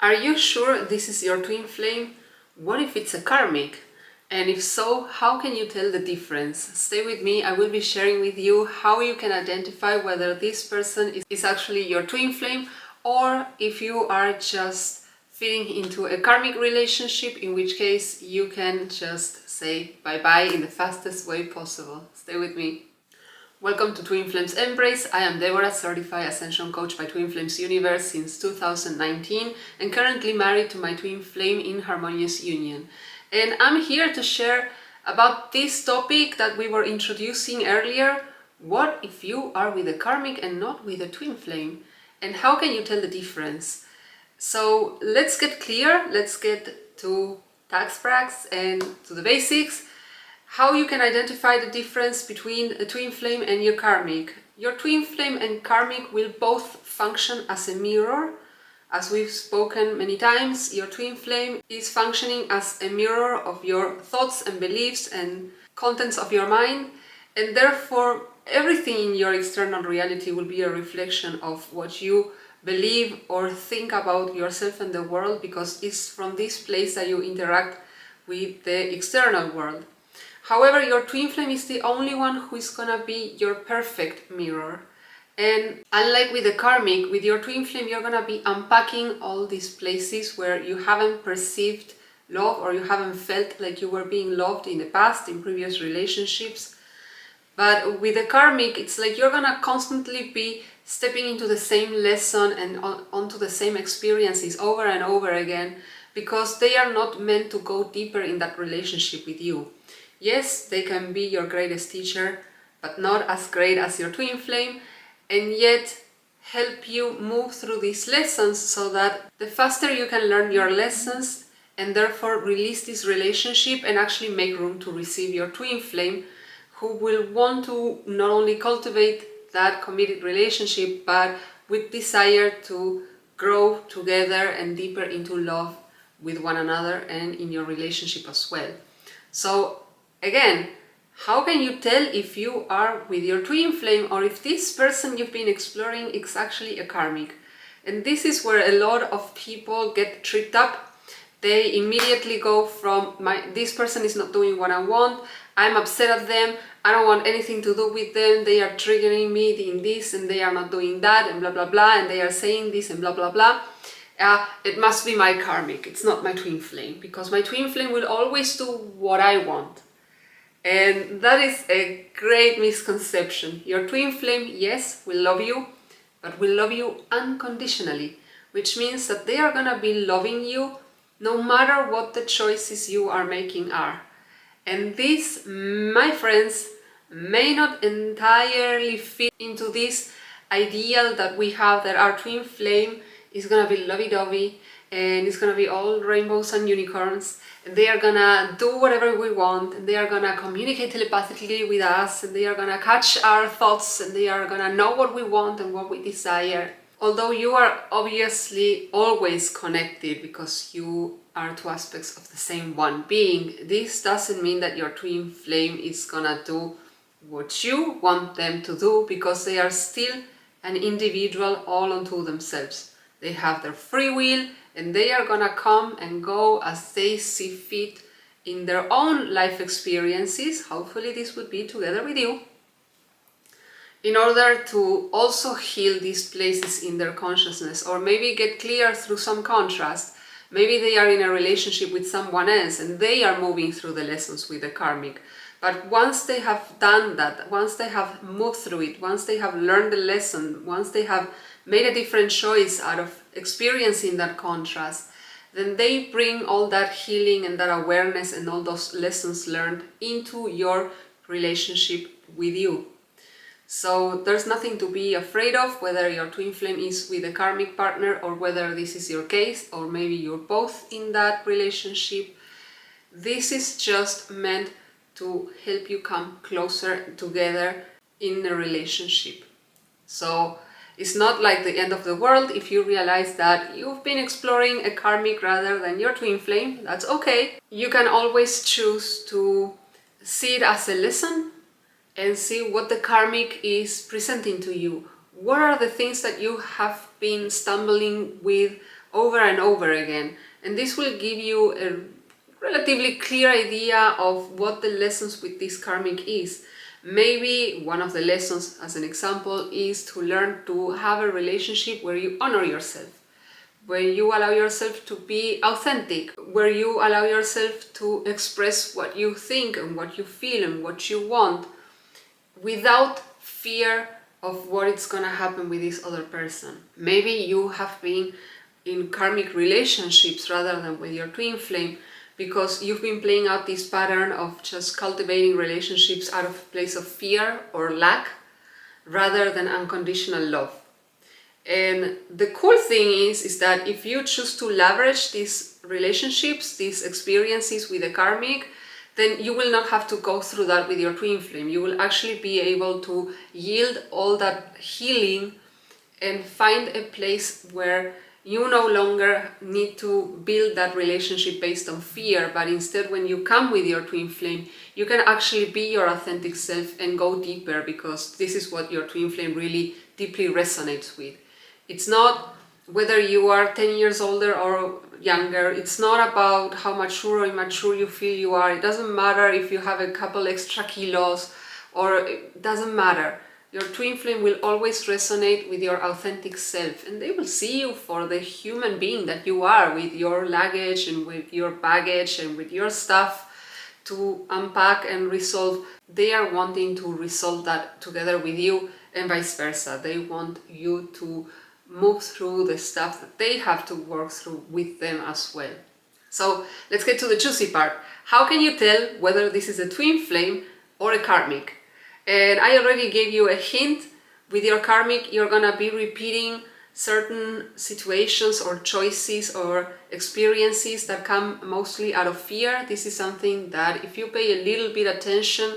Are you sure this is your twin flame? What if it's a karmic? And if so, how can you tell the difference? Stay with me, I will be sharing with you how you can identify whether this person is actually your twin flame or if you are just fitting into a karmic relationship, in which case you can just say bye-bye in the fastest way possible. Stay with me. Welcome to Twin Flames Embrace. I am Deborah, certified ascension coach by Twin Flames Universe since 2019 and currently married to my twin flame in harmonious union. And I'm here to share about this topic that we were introducing earlier. What if you are with a karmic and not with a twin flame? And how can you tell the difference? So let's get clear, let's get to tax prax and to the basics. How you can identify the difference between a twin flame and your karmic. Your twin flame and karmic will both function as a mirror. As we've spoken many times, your twin flame is functioning as a mirror of your thoughts and beliefs and contents of your mind, and therefore everything in your external reality will be a reflection of what you believe or think about yourself and the world, because it's from this place that you interact with the external world. However, your twin flame is the only one who is gonna be your perfect mirror. And unlike with the karmic, with your twin flame, you're gonna be unpacking all these places where you haven't perceived love or you haven't felt like you were being loved in the past, in previous relationships. But with the karmic, it's like you're gonna constantly be stepping into the same lesson and onto the same experiences over and over again, because they are not meant to go deeper in that relationship with you. Yes, they can be your greatest teacher, but not as great as your twin flame, and yet help you move through these lessons so that the faster you can learn your lessons and therefore release this relationship and actually make room to receive your twin flame, who will want to not only cultivate that committed relationship, but with desire to grow together and deeper into love with one another and in your relationship as well. So again, how can you tell if you are with your twin flame or if this person you've been exploring is actually a karmic? And this is where a lot of people get tripped up. They immediately go from this person is not doing what I want, I'm upset at them, I don't want anything to do with them, they are triggering me in this and they are not doing that and blah blah blah, and they are saying this and blah blah blah. It must be my karmic, it's not my twin flame, because my twin flame will always do what I want. And that is a great misconception. Your twin flame, yes, will love you, but will love you unconditionally, which means that they are gonna be loving you no matter what the choices you are making are. And this, my friends, may not entirely fit into this ideal that we have, that our twin flame is gonna be lovey-dovey and it's gonna be all rainbows and unicorns, and they are gonna do whatever we want, and they are gonna communicate telepathically with us, and they are gonna catch our thoughts, and they are gonna know what we want and what we desire. Although you are obviously always connected because you are two aspects of the same one being, this doesn't mean that your twin flame is gonna do what you want them to do, because they are still an individual all unto themselves. They have their free will and they are gonna come and go as they see fit in their own life experiences. Hopefully this would be together with you, in order to also heal these places in their consciousness, or maybe get clear through some contrast. Maybe they are in a relationship with someone else and they are moving through the lessons with the karmic. But once they have done that, once they have moved through it, once they have learned the lesson, once they have made a different choice out of experiencing that contrast, then they bring all that healing and that awareness and all those lessons learned into your relationship with you. So there's nothing to be afraid of, whether your twin flame is with a karmic partner or whether this is your case, or maybe you're both in that relationship. This is just meant to help you come closer together in a relationship. So it's not like the end of the world if you realize that you've been exploring a karmic rather than your twin flame. That's okay. You can always choose to see it as a lesson and see what the karmic is presenting to you. What are the things that you have been stumbling with over and over again. And this will give you a relatively clear idea of what the lessons with this karmic is. Maybe one of the lessons, as an example, is to learn to have a relationship where you honor yourself, where you allow yourself to be authentic, where you allow yourself to express what you think and what you feel and what you want without fear of what it's gonna happen with this other person. Maybe you have been in karmic relationships rather than with your twin flame because you've been playing out this pattern of just cultivating relationships out of a place of fear or lack rather than unconditional love. And the cool thing is that if you choose to leverage these relationships, these experiences with the karmic, then you will not have to go through that with your twin flame. You will actually be able to yield all that healing and find a place where you no longer need to build that relationship based on fear, but instead when you come with your twin flame, you can actually be your authentic self and go deeper, because this is what your twin flame really deeply resonates with. It's not whether you are 10 years older or younger. It's not about how mature or immature you feel you are. It doesn't matter if you have a couple extra kilos, or it doesn't matter. Your twin flame will always resonate with your authentic self, and they will see you for the human being that you are, with your luggage and with your baggage and with your stuff to unpack and resolve. They are wanting to resolve that together with you, and vice versa. They want you to move through the stuff that they have to work through with them as well. So let's get to the juicy part. How can you tell whether this is a twin flame or a karmic? And I already gave you a hint. With your karmic, you're gonna be repeating certain situations or choices or experiences that come mostly out of fear. This is something that if you pay a little bit attention,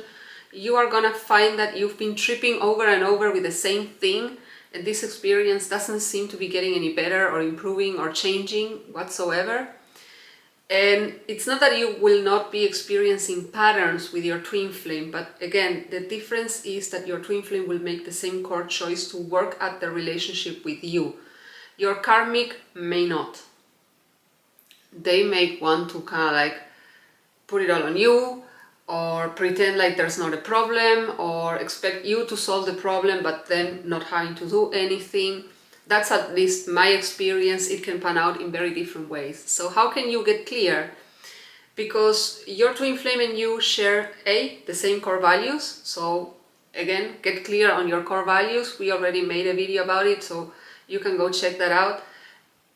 you are gonna find that you've been tripping over and over with the same thing, and this experience doesn't seem to be getting any better or improving or changing whatsoever. And it's not that you will not be experiencing patterns with your twin flame, but again, the difference is that your twin flame will make the same core choice to work at the relationship with you. Your karmic may not. They may want to kind of like put it all on you, or pretend like there's not a problem, or expect you to solve the problem but then not having to do anything. That's at least my experience. It can pan out in very different ways. So how can you get clear? Because your twin flame and you share the same core values. So again, get clear on your core values. We already made a video about it, so you can go check that out.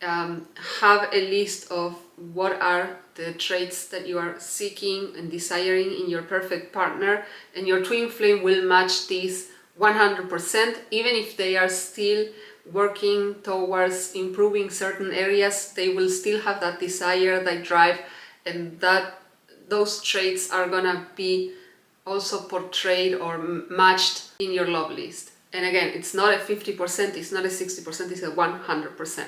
Have a list of what are the traits that you are seeking and desiring in your perfect partner, and your twin flame will match these 100%, even if they are still working towards improving certain areas. They will still have that desire, that drive, and that those traits are gonna be also portrayed or matched in your love list. And again, it's not a 50%, it's not a 60%, it's a 100%.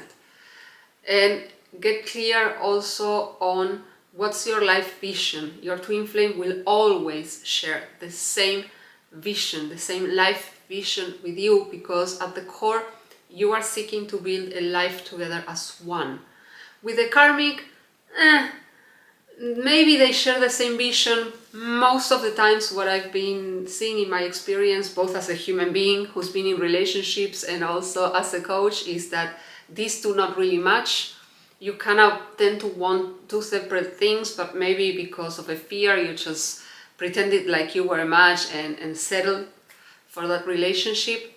And get clear also on what's your life vision. Your twin flame will always share the same vision, the same life vision with you, because at the core you are seeking to build a life together as one. With the karmic, maybe they share the same vision. Most of the times what I've been seeing in my experience, both as a human being who's been in relationships and also as a coach, is that these do not really match. You kind of tend to want two separate things, but maybe because of a fear you just pretended like you were a match and settled for that relationship.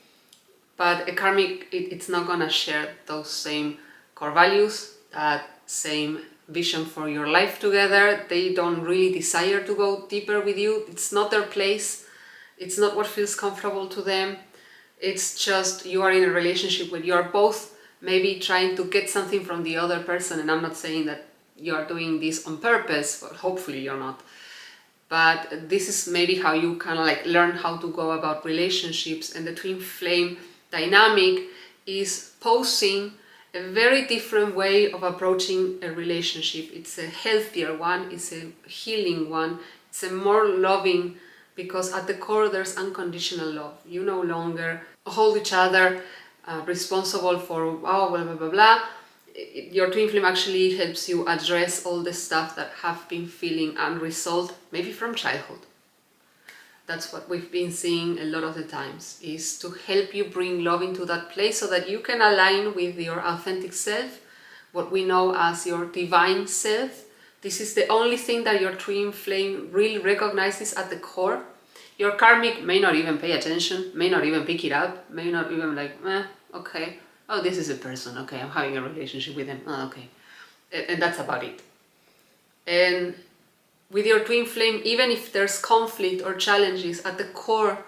But a karmic, it's not gonna share those same core values, that same vision for your life together. They don't really desire to go deeper with you. It's not their place. It's not what feels comfortable to them. It's just you are in a relationship where you are both maybe trying to get something from the other person. And I'm not saying that you are doing this on purpose, but hopefully you're not. But this is maybe how you kind of like learn how to go about relationships. And the twin flame dynamic is posing a very different way of approaching a relationship. It's a healthier one, it's a healing one, it's a more loving, because at the core there's unconditional love. You no longer hold each other responsible for blah blah blah blah, Your twin flame actually helps you address all the stuff that have been feeling unresolved, maybe from childhood. That's what we've been seeing a lot of the times, is to help you bring love into that place so that you can align with your authentic self, what we know as your divine self. This is the only thing that your twin flame really recognizes at the core. Your karmic may not even pay attention, may not even pick it up, may not even like, okay, oh, this is a person, okay, I'm having a relationship with them, oh, okay. And that's about it. And with your twin flame, even if there's conflict or challenges at the core,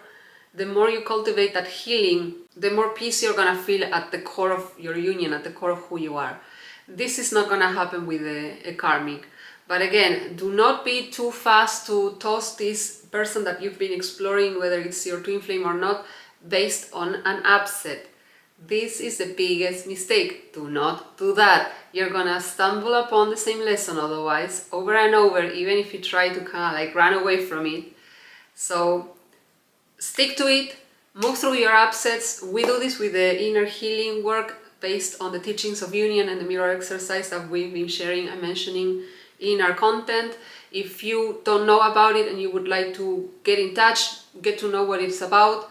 the more you cultivate that healing, the more peace you're gonna feel at the core of your union, at the core of who you are. This is not gonna happen with a karmic. But again, do not be too fast to toss this person that you've been exploring, whether it's your twin flame or not, based on an upset. This is the biggest mistake. Do not do that. You're gonna stumble upon the same lesson otherwise, over and over, even if you try to kind of like run away from it. So stick to it, move through your upsets. We do this with the inner healing work based on the teachings of union and the mirror exercise that we've been sharing and mentioning in our content. If you don't know about it and you would like to get in touch, get to know what it's about,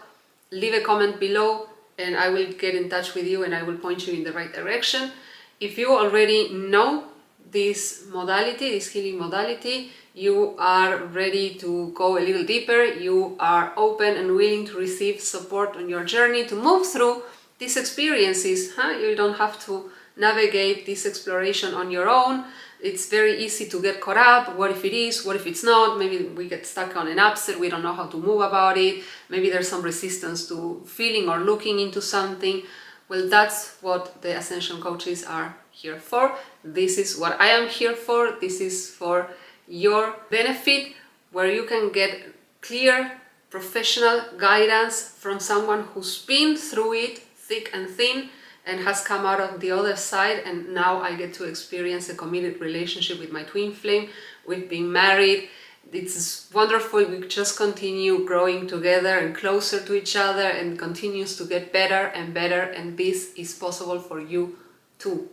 leave a comment below and I will get in touch with you and I will point you in the right direction. If you already know this modality, this healing modality, you are ready to go a little deeper, you are open and willing to receive support on your journey to move through these experiences. You don't have to navigate this exploration on your own. It's very easy to get caught up. What if it is? What if it's not? Maybe we get stuck on an upset. We don't know how to move about it. Maybe there's some resistance to feeling or looking into something. Well, that's what the Ascension coaches are here for. This is what I am here for. This is for your benefit, where you can get clear, professional guidance from someone who's been through it, thick and thin, and has come out of the other side, and now I get to experience a committed relationship with my twin flame. We've been married. It's wonderful. We just continue growing together and closer to each other, and continues to get better and better, and this is possible for you too.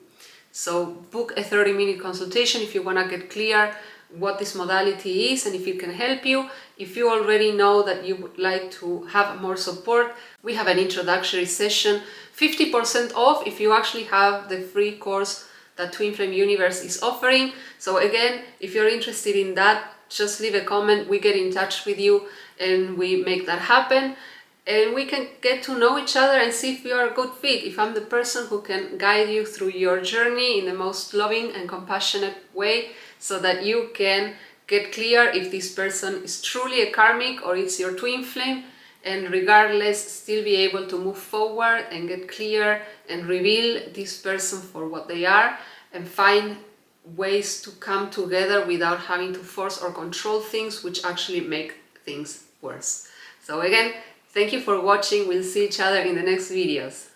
So book a 30-minute consultation if you want to get clear what this modality is and if it can help you. If you already know that you would like to have more support, we have an introductory session, 50% off if you actually have the free course that Twin Flame Universe is offering. So again, if you're interested in that, just leave a comment, we get in touch with you and we make that happen. And we can get to know each other and see if we are a good fit, if I'm the person who can guide you through your journey in the most loving and compassionate way, so that you can get clear if this person is truly a karmic or it's your twin flame, and regardless still be able to move forward and get clear and reveal this person for what they are, and find ways to come together without having to force or control things, which actually make things worse. So again, thank you for watching. We'll see each other in the next videos.